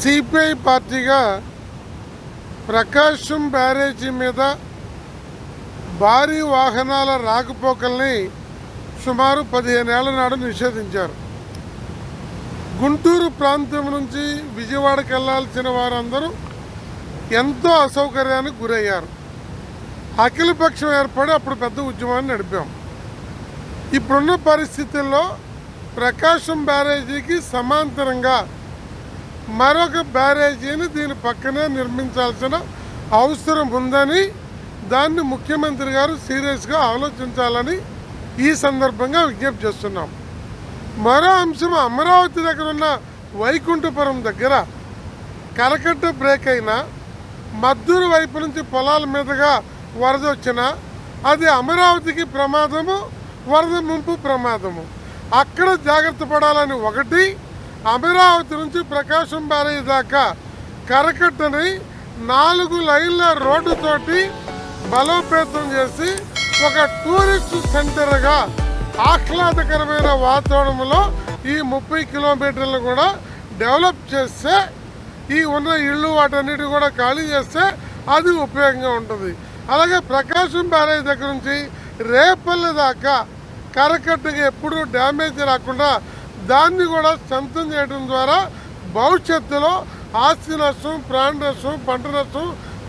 CPI పార్టీగా ప్రకాశం బ్యారేజీ మీద భారీ వాహనాల రాకపోకల్ని సుమారు 15 ఏళ్ల నాడు నిషేధించారు. గుంటూరు ప్రాంతం నుంచి విజయవాడకు వెళ్లాల్సిన వారందరూ ఎంతో అసౌకర్యానికి గురయ్యారు. అఖిలపక్షం ఏర్పడి అప్పుడు పెద్ద ఉద్యమాన్ని నడిపాం. ఇప్పుడున్న పరిస్థితుల్లో ప్రకాశం బ్యారేజీకి సమాంతరంగా మరొక బ్యారేజీని దీని పక్కనే నిర్మించాల్సిన అవసరం ఉందని, దాన్ని ముఖ్యమంత్రి గారు సీరియస్గా ఆలోచించాలని ఈ సందర్భంగా విజ్ఞప్తి చేస్తున్నాం. మరో అంశం, అమరావతి దగ్గర ఉన్న వైకుంఠపురం దగ్గర కరకట్ట బ్రేక్ అయినా, మద్దూరు వైపు నుంచి పొలాల మీదుగా వరద వచ్చినా అది అమరావతికి ప్రమాదము, వరద ముంపు ప్రమాదము. అక్కడ జాగ్రత్త పడాలని ఒకటి, అమరావతి నుంచి ప్రకాశం బ్యారేజ్ దాకా కరకట్టని 4 లైన్ల రోడ్డుతోటి బలోపేతం చేసి ఒక టూరిస్ట్ సెంటర్గా ఆహ్లాదకరమైన వాతావరణంలో ఈ 30 కిలోమీటర్లు కూడా డెవలప్ చేస్తే, ఈ ఉన్న ఇళ్ళు వాటన్నిటి కూడా ఖాళీ చేస్తే అది ఉపయోగంగా ఉంటుంది. అలాగే ప్రకాశం బ్యారేజ్ దగ్గర నుంచి రేపల్లి దాకా కరకట్టకి ఎప్పుడూ డ్యామేజ్ రాకుండా దాన్ని కూడా సొంతం చేయడం ద్వారా భవిష్యత్తులో ఆస్తి నష్టం, ప్రాణ నష్టం, పంట నష్టం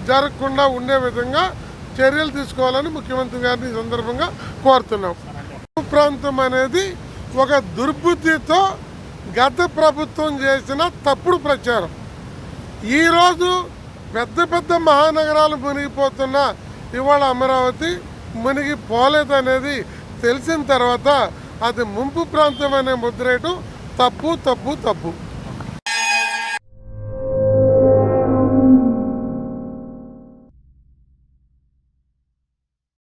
జరగకుండా ఉండే విధంగా చర్యలు తీసుకోవాలని ముఖ్యమంత్రి గారిని ఈ సందర్భంగా కోరుతున్నాం. ప్రాంతం అనేది ఒక దుర్బుద్ధితో గత ప్రభుత్వం చేసిన తప్పుడు ప్రచారం. ఈరోజు పెద్ద పెద్ద మహానగరాలు మునిగిపోతున్న ఇవాళ అమరావతి మునిగిపోలేదనేది తెలిసిన తర్వాత అది ముంపు ప్రాంతం అనే ముద్రేయటం తప్పు తప్పు తప్పు.